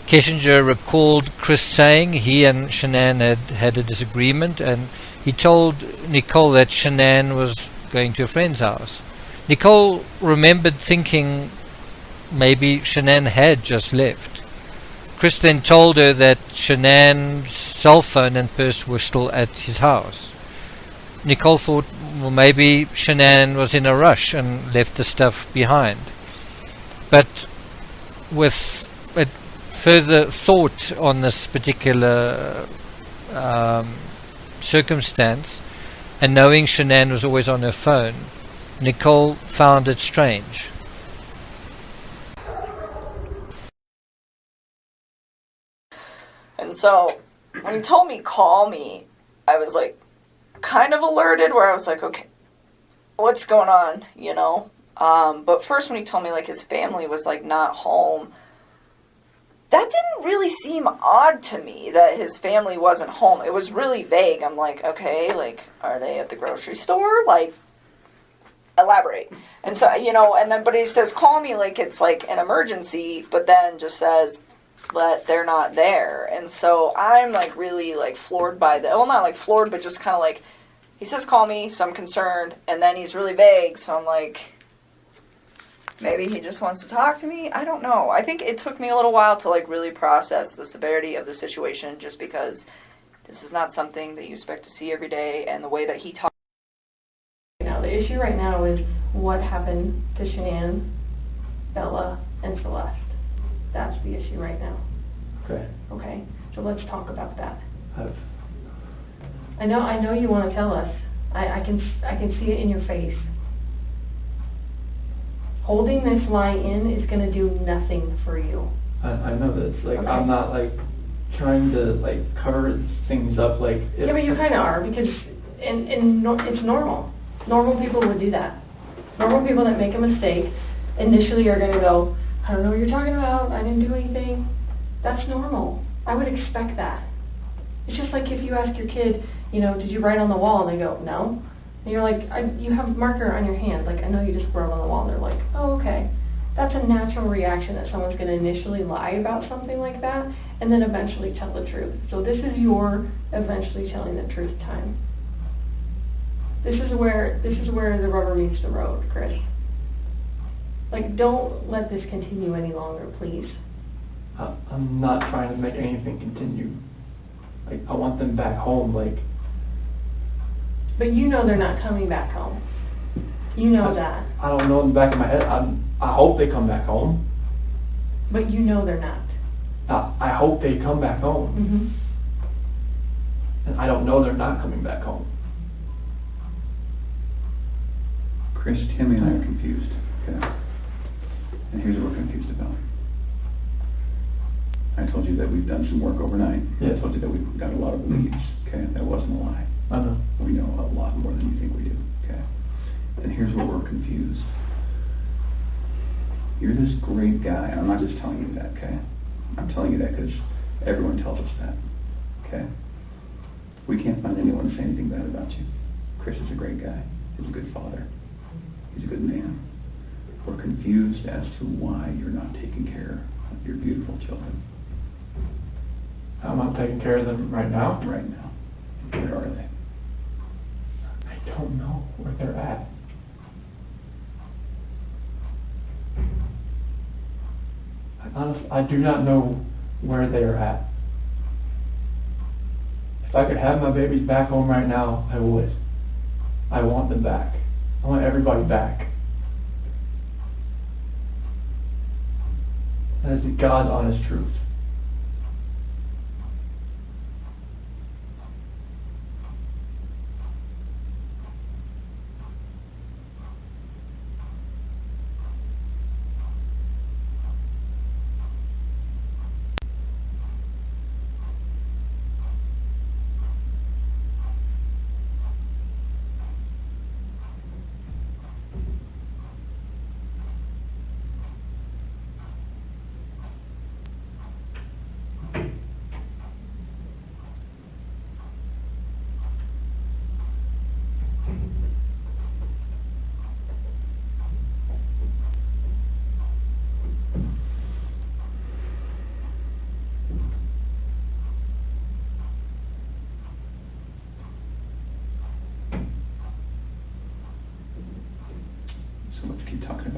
Kissinger recalled Chris saying he and Shanann had a disagreement, and he told Nicole that Shanann was going to a friend's house. Nicole remembered thinking maybe Shanann had just left. Chris then told her that Shanann's cell phone and purse were still at his house. Nicole thought, well, maybe Shanann was in a rush and left the stuff behind. But with a further thought on this particular circumstance, and knowing Shanann was always on her phone, Nicole found it strange. And so when he told me call me, I was like kind of alerted, where I was like, okay, what's going on, you know? But first when he told me like his family was like not home, that didn't really seem odd to me that his family wasn't home. It was really vague. I'm like, okay, like, are they at the grocery store? Like, elaborate. And so, you know, and then, but he says, call me like it's like an emergency, but then just says that they're not there. And so I'm like really like floored by that. Well, not like floored, but just kind of like, he says, call me, so I'm concerned. And then he's really vague. So I'm like, maybe he just wants to talk to me. I don't know. I think it took me a little while to like really process the severity of the situation, just because this is not something that you expect to see every day, and the way that he talks. Now, the issue right now is what happened to Shanann, Bella, and Celeste. That's the issue right now. Okay. Okay, so let's talk about that. I've, I know you want to tell us. I can see it in your face. Holding this lie in is going to do nothing for you. I know this. Like, Okay. I'm not like trying to like cover things up. Like, if, Yeah, but you kind of are, because it's normal. Normal people would do that. Normal people that make a mistake initially are going to go, I don't know what you're talking about, I didn't do anything. That's normal. I would expect that. It's just like if you ask your kid, you know, did you write on the wall? And they go, no. And you're like, you have a marker on your hand, like, I know you just wrote on the wall. And they're like, oh, okay. That's a natural reaction, that someone's going to initially lie about something like that and then eventually tell the truth. So this is your eventually telling the truth time. This is where the rubber meets the road, Chris. Like, don't let this continue any longer, please. I'm not trying to make anything continue. Like, I want them back home. Like, but you know they're not coming back home. You know that. I don't know in the back of my head. I hope they come back home. But you know they're not. I hope they come back home. Mm-hmm. And I don't know they're not coming back home. Chris, Timmy and I are confused, okay? And here's what we're confused about. I told you that we've done some work overnight. Yes. I told you that we've got a lot of leads, okay? That wasn't a lie. I know. We know a lot more than you think we do, okay? And here's where we're confused. You're this great guy, and I'm not just telling you that, okay? I'm telling you that because everyone tells us that, okay? We can't find anyone to say anything bad about you. Chris is a great guy. He's a good father. He's a good man. We're confused as to why you're not taking care of your beautiful children. I'm not taking care of them right now. Right now. Where are they? I don't know where they're at. I do not know where they are at. If I could have my babies back home right now, I would. I want them back. I want everybody back. That is the God's honest truth.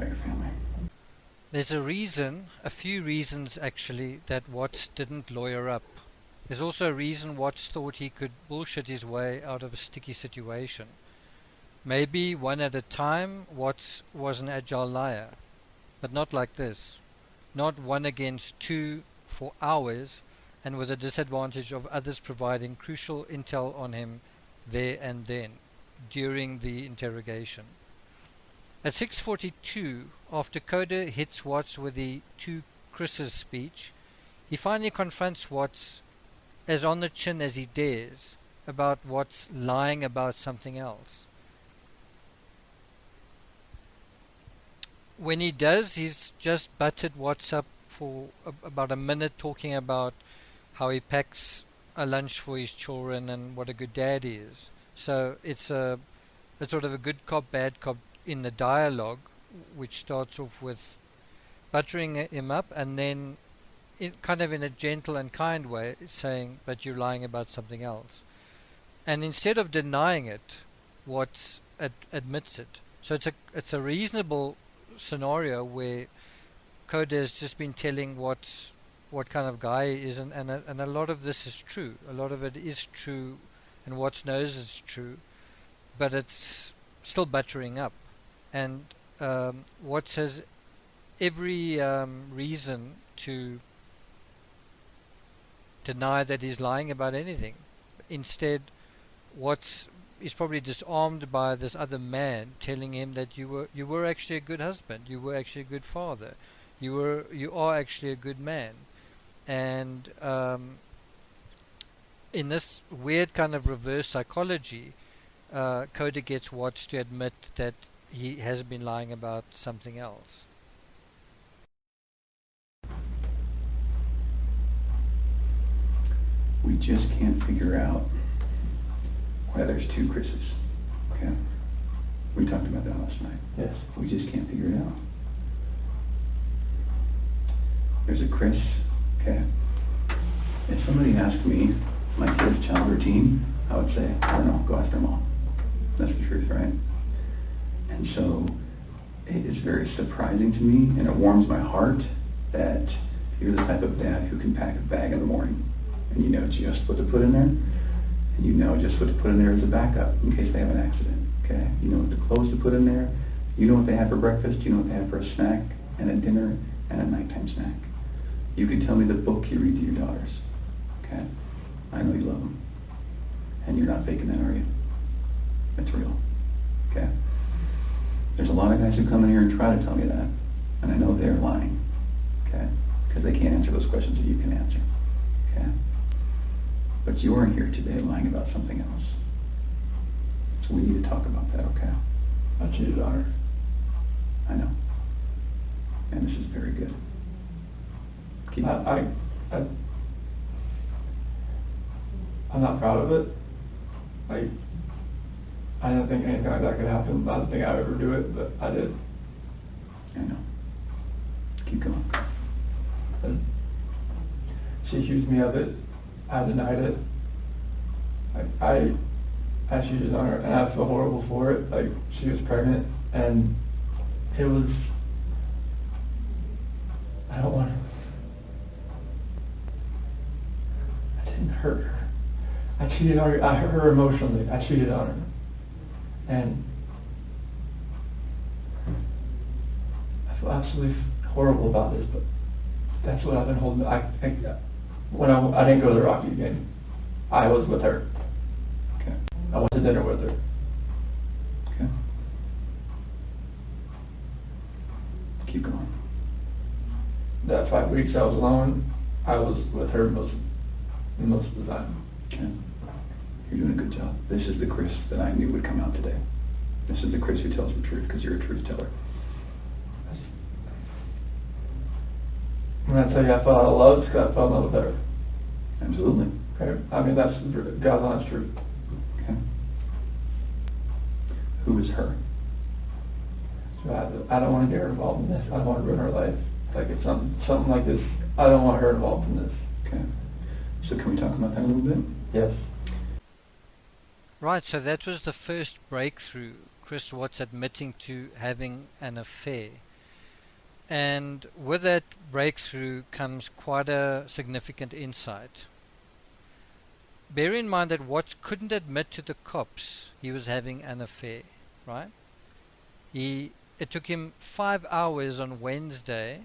about your family. There's a few reasons actually, that Watts didn't lawyer up. There's also a reason Watts thought he could bullshit his way out of a sticky situation. Maybe one at a time, Watts was an agile liar, but not like this. Not one against two for hours, and with the disadvantage of others providing crucial intel on him there and then, during the interrogation. At 6:42, after Coder hits Watts with the two Chris's speech, he finally confronts Watts as on the chin as he dares about Watts lying about something else. When he does, he's just butted Watts up for about a minute, talking about how he packs a lunch for his children and what a good dad he is. So it's sort of a good cop, bad cop in the dialogue, which starts off with buttering him up and then kind of in a gentle and kind way saying, but you're lying about something else. And instead of denying it, Watts admits it. So it's a reasonable scenario where Coder has just been telling what kind of guy he is, and a lot of this is true. A lot of it is true, and Watts knows it's true, but it's still buttering up. And Watts has every reason to deny that he's lying about anything. Instead, Watts is probably disarmed by this other man telling him that you were actually a good husband, you were actually a good father, you are actually a good man. And in this weird kind of reverse psychology, Coder gets Watts to admit that he has been lying about something else. We just can't figure out why there's two Chris's. Okay? We talked about that last night. Yes. We just can't figure it out. There's a Chris, okay? If somebody asked me my kid's child routine, I would say, I don't know, go ask their mom. That's the truth, right? And so it is very surprising to me, and it warms my heart that you're the type of dad who can pack a bag in the morning and you know just what to put in there, and you know just what to put in there as a backup in case they have an accident, okay? You know what the clothes to put in there, you know what they have for breakfast, you know what they have for a snack and a dinner and a nighttime snack. You can tell me the book you read to your daughters, okay? I know you love them, and you're not faking that, are you? It's real, okay? There's a lot of guys who come in here and try to tell me that, and I know they're lying, okay? Because they can't answer those questions that you can answer, okay? But you are here today lying about something else. So we need to talk about that, okay? I cheated on her. I know. And this is very good. Keep I'm not proud of it. I don't think anything like that could happen. I don't think I would ever do it, but I did. I know. Keep going. And she accused me of it. I denied it. I cheated on her, and I feel horrible for it. Like, she was pregnant, and it was, I don't want to, I didn't hurt her. I cheated on her. I hurt her emotionally. I cheated on her. And I feel absolutely horrible about this, but that's what I've been holding. When I didn't go to the Rocky game, I was with her. Okay. I went to dinner with her. Okay. Keep going. That 5 weeks I was alone, I was with her most of the time. Okay. You're doing a good job. This is the Chris that I knew would come out today. This is the Chris who tells the truth, because you're a truth teller. When I tell you I fell out of love, it's because I fell in love with her. Absolutely. Okay? I mean, that's God's honest truth. Okay. Who is her? So I don't want to get her involved in this. I don't want to ruin her life. Like, it's something like this, I don't want her involved in this. Okay. So can we talk about that a little bit? Yes. Right, so that was the first breakthrough, Chris Watts admitting to having an affair. And with that breakthrough comes quite a significant insight. Bear in mind that Watts couldn't admit to the cops he was having an affair, right? It took him 5 hours on Wednesday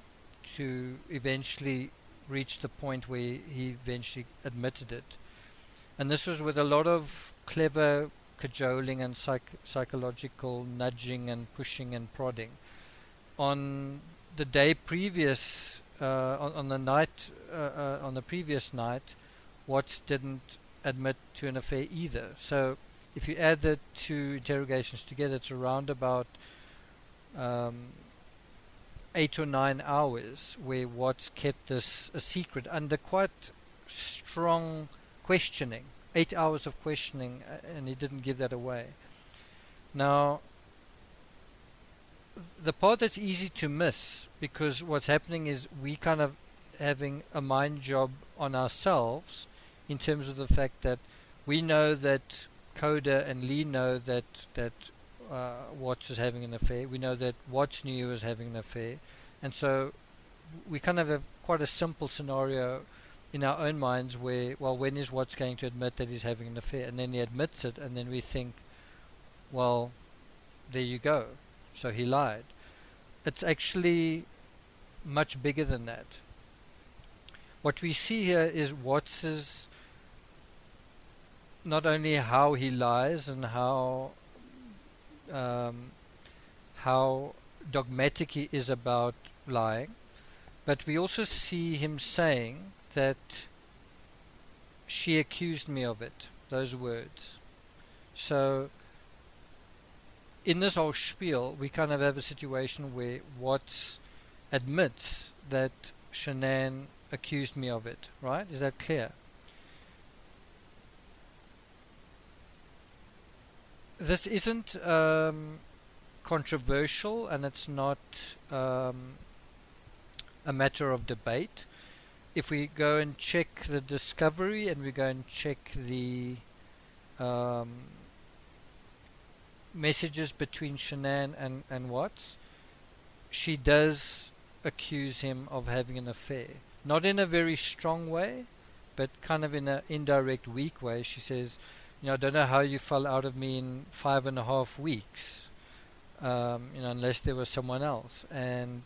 to eventually reach the point where he eventually admitted it. And this was with a lot of clever cajoling and psychological nudging and pushing and prodding. On the day previous, on the previous night, Watts didn't admit to an affair either. So if you add the two interrogations together, it's around about 8 or 9 hours where Watts kept this a secret under quite strong questioning. 8 hours of questioning, and he didn't give that away. Now, the part that's easy to miss, because what's happening is we kind of having a mind job on ourselves in terms of the fact that we know that Coda and Lee know that Watts is having an affair. We know that Watts knew he was having an affair. And so we kind of have quite a simple scenario in our own minds where, well, when is Watts going to admit that he's having an affair? And then he admits it, and then we think, well, there you go. So he lied. It's actually much bigger than that. What we see here is Watts's, not only how he lies and how dogmatic he is about lying, but we also see him saying that she accused me of it, those words. So in this whole spiel, we kind of have a situation where Watts admits that Shanann accused me of it, right? Is that clear? This isn't controversial, and it's not a matter of debate. If we go and check the discovery and we go and check the messages between Shanann and Watts, she does accuse him of having an affair. Not in a very strong way, but kind of in an indirect, weak way. She says, I don't know how you fell out of me in 5.5 weeks, unless there was someone else. And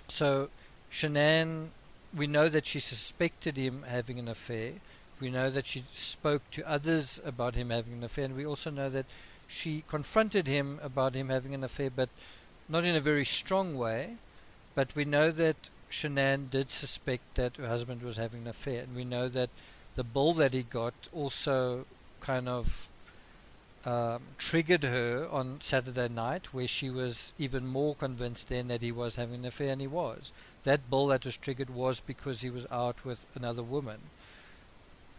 so Shanann, we know that she suspected him having an affair. We know that she spoke to others about him having an affair, and we also know that she confronted him about him having an affair, but not in a very strong way. But we know that Shanann did suspect that her husband was having an affair, and we know that the bill that he got also kind of triggered her on Saturday night, where she was even more convinced then that he was having an affair, and he was. That bill that was triggered was because he was out with another woman.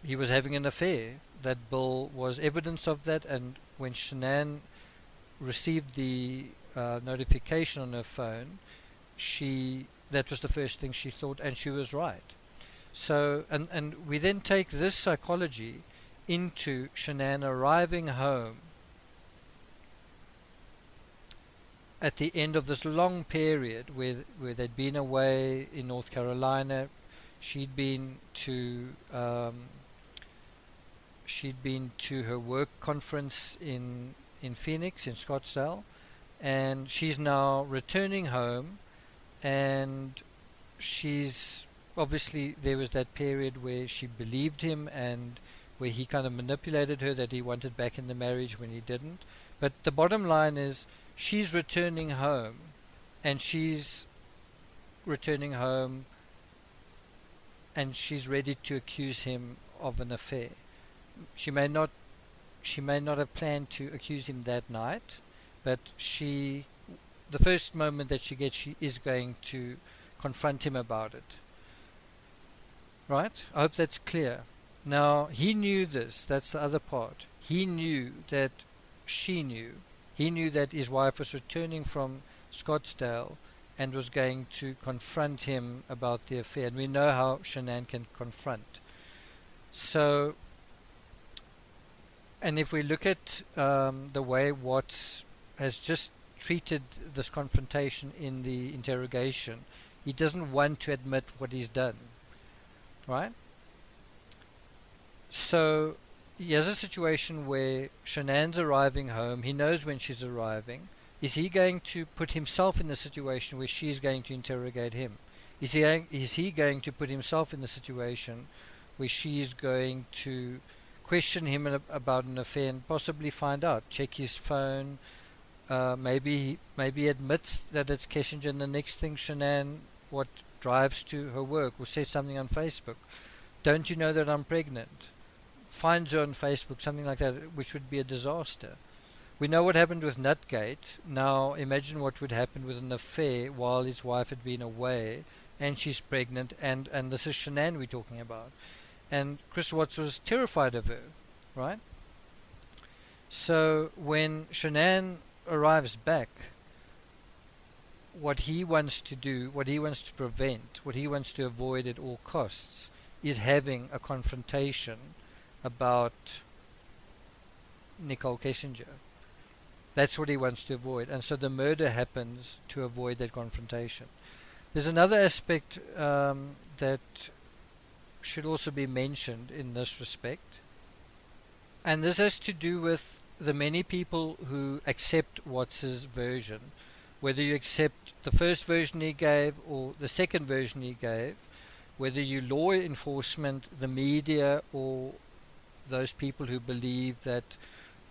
He was having an affair. That bill was evidence of that, and when Shanann received the notification on her phone, that was the first thing she thought, and she was right. So, and we then take this psychology into Shanann arriving home at the end of this long period where they'd been away in North Carolina. She'd been to her work conference in Phoenix, in Scottsdale, and she's now returning home, and she's obviously, there was that period where she believed him and where he kind of manipulated her, that he wanted back in the marriage when he didn't. But the bottom line is, she's returning home, and she's returning home and she's ready to accuse him of an affair. She may not have planned to accuse him that night, but the first moment that she gets, she is going to confront him about it. Right? I hope that's clear. Now, he knew this. That's the other part. He knew that she knew. He knew that his wife was returning from Scottsdale and was going to confront him about the affair. And we know how Shanann can confront. So, and if we look at the way Watts has just treated this confrontation in the interrogation, he doesn't want to admit what he's done, right? So he has a situation where Shanann's arriving home. He knows when she's arriving. Is he going to put himself in the situation where she's going to interrogate him? Is he going to put himself in the situation where she's going to question him about an affair and possibly find out, check his phone, maybe he admits that it's Kissinger, and the next thing Shanann drives to her work or says something on Facebook. Don't you know that I'm pregnant? Finds her on Facebook, something like that, which would be a disaster. We know what happened with Nutgate. Now imagine what would happen with an affair while his wife had been away and she's pregnant, and this is Shanann we're talking about. And Chris Watts was terrified of her, right? So when Shanann arrives back, what he wants to do, what he wants to prevent, what he wants to avoid at all costs is having a confrontation about Nicole Kissinger. That's what he wants to avoid. And so the murder happens to avoid that confrontation. There's another aspect that should also be mentioned in this respect. And this has to do with the many people who accept Watts's version. Whether you accept the first version he gave or the second version he gave, whether you law enforcement, the media, or those people who believe that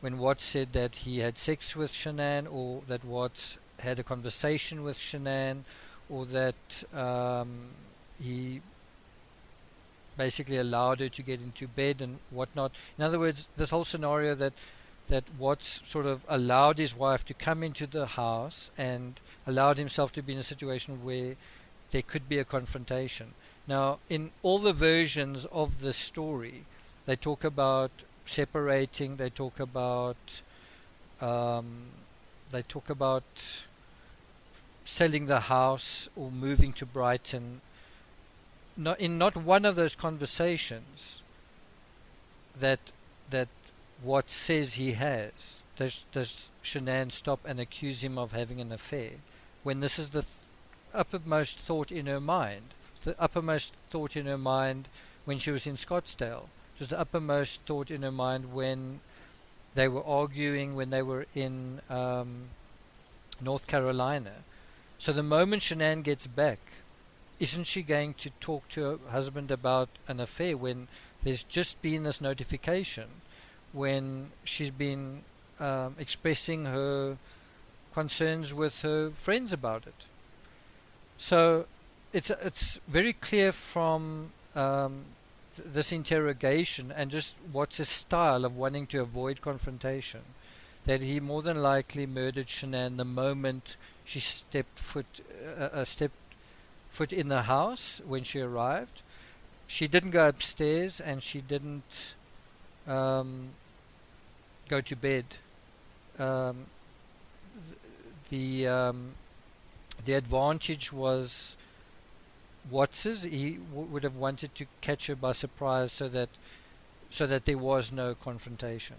when Watts said that he had sex with Shanann, or that Watts had a conversation with Shanann, or that he basically allowed her to get into bed and whatnot. In other words, this whole scenario that Watts sort of allowed his wife to come into the house and allowed himself to be in a situation where there could be a confrontation. Now, in all the versions of the story, they talk about separating, they talk about selling the house or moving to Brighton. Not one of those conversations that Watts says he has, does Shanann stop and accuse him of having an affair, when this is the uppermost thought in her mind. The uppermost thought in her mind when she was in Scottsdale. It was the uppermost thought in her mind when they were arguing, when they were in North Carolina. So the moment Shanann gets back, isn't she going to talk to her husband about an affair when there's just been this notification, when she's been expressing her concerns with her friends about it? So it's very clear from this interrogation and just what's his style of wanting to avoid confrontation, that he more than likely murdered Shanann the moment she stepped foot in the house when she arrived. She didn't go upstairs and she didn't go to bed. The advantage was Watts's. He would have wanted to catch her by surprise so that there was no confrontation.